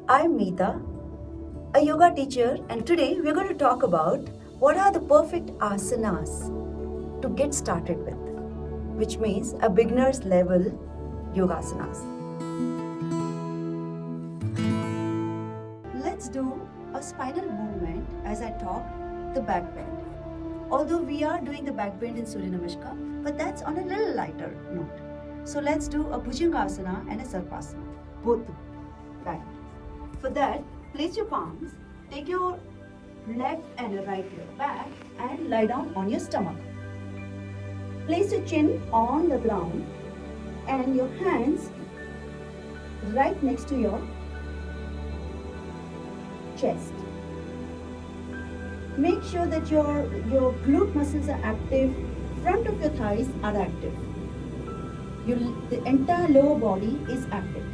I'm Mita, a yoga teacher, and today we're going to talk about what are the perfect asanas to get started with, which means a beginner's level yogasanas. Let's do a spinal movement as I talk the back bend. Although we are doing the back bend in Surya Namaskar, but that's on a little lighter note. So let's do a Bhujangasana and a Sarpasana, both back. For that, place your palms, take your left and right leg back and lie down on your stomach. Place your chin on the ground and your hands right next to your chest. Make sure that your glute muscles are active, front of your thighs are active. The entire lower body is active.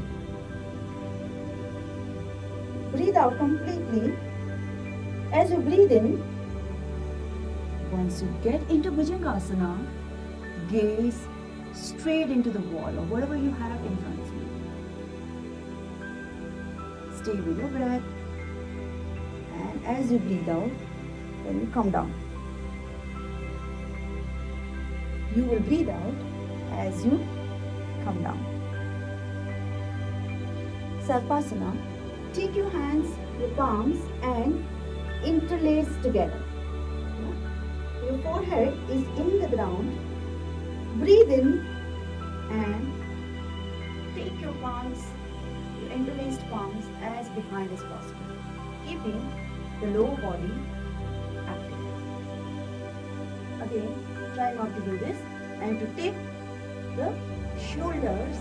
Breathe out completely. As you breathe in, once you get into Bhujangasana, gaze straight into the wall or whatever you have in front of you. Stay with your breath. And as you breathe out, then you come down. You will breathe out as you come down. Sarpasana. Take your hands, your palms and interlace together. Your forehead is in the ground. Breathe in and take your palms, your interlaced palms as behind as possible, keeping the lower body active. Again, try not to do this and to take the shoulders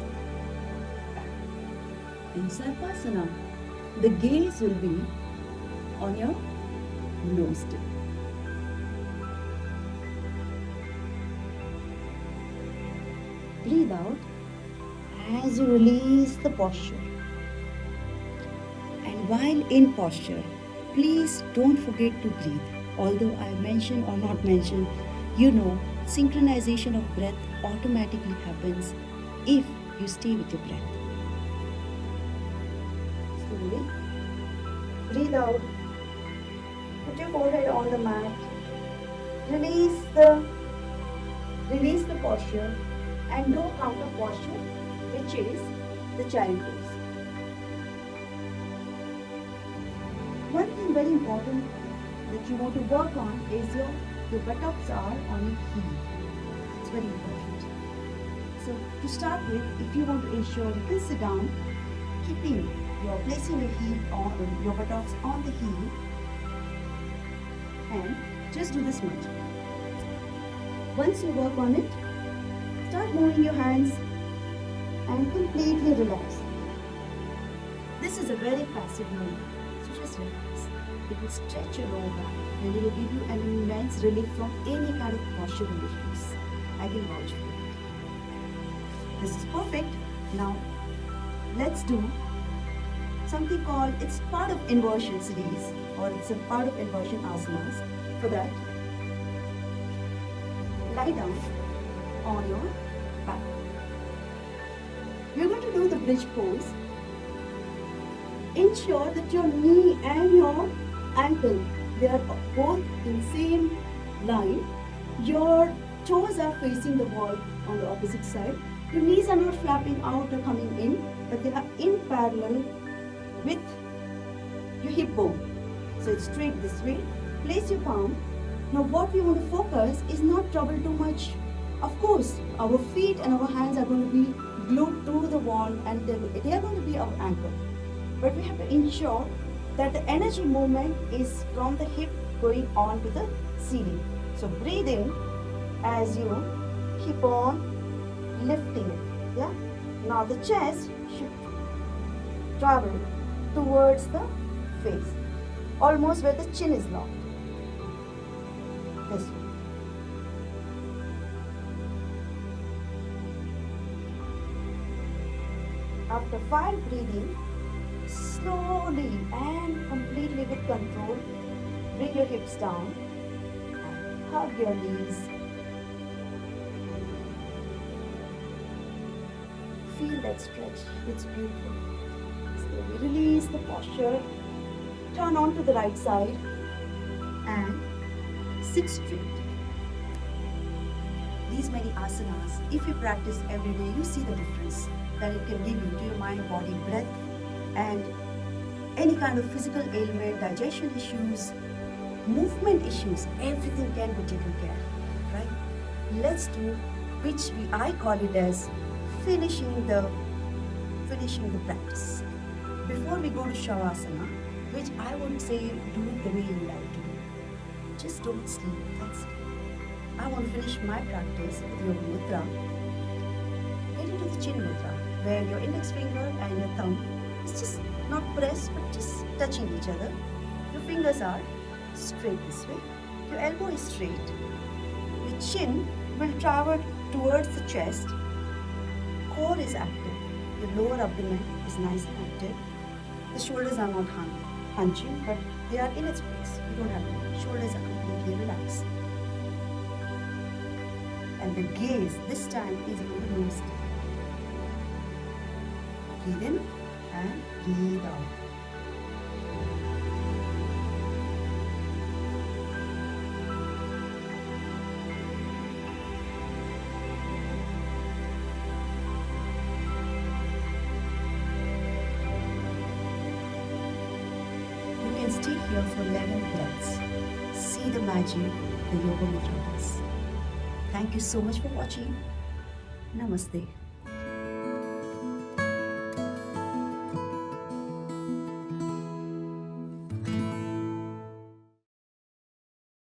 back. In Sarpasana, the gaze will be on your nose tip. Breathe out as you release the posture. And while in posture, please don't forget to breathe. Although I mention or not mention, synchronization of breath automatically happens if you stay with your breath. Slowly. Breathe out. Put your forehead on the mat. Release the posture and do counter posture, which is the child pose. One thing very important that you want to work on is your buttocks are on your heel. It's very important. So to start with, if you want to ensure you can sit down, placing your buttocks on the heel, and just do this much. Once you work on it, start moving your hands and completely relax. This is a very passive movement, so just relax. It will stretch your lower back and it will give you an immense relief from any kind of postural issues. I can vouch for it. This is perfect. Now, let's do something called, it's part of inversion series, or it's a part of inversion asanas. For that, lie down on your back. We're going to do the bridge pose. Ensure that your knee and your ankle, they are both in same line. Your toes are facing the wall on the opposite side. Your knees are not flapping out or coming in, but they are in parallel with your hip bone. So it's straight this way. Place your palm. Now what we want to focus is not trouble too much. Of course, our feet and our hands are going to be glued to the wall and they are going to be our anchor. But we have to ensure that the energy movement is from the hip going on to the ceiling. So breathe in as you keep on lifting it. Yeah. Now the chest should travel towards the face, almost where the chin is locked. This way. After 5 breathing, slowly and completely with control, bring your hips down and hug your knees. Feel that stretch. It's beautiful. Slowly release the posture. Turn on to the right side and sit straight. These many asanas, if you practice every day, you see the difference that it can give you to your mind, body, breath, and any kind of physical ailment, digestion issues, movement issues, everything can be taken care of, right? Let's do, I call it as finishing the practice. Before we go to Shavasana, which I would say do it the way you like to do. Just don't sleep, that's it. I want to finish my practice with Yoga Mudra. Get into the Chin Mudra, where your index finger and your thumb is just not pressed, but just touching each other. Your fingers are straight this way. Your elbow is straight. Your chin will travel towards the chest. Core is active. Your lower abdomen is nice and active. The shoulders are not hunching, but they are in its place. You don't have to. Shoulders are completely relaxed. And the gaze this time is on the nose. Breathe in and breathe out. You can stay here for 11 breaths. See the magic the Yoga Mudra does. Thank you so much for watching. Namaste.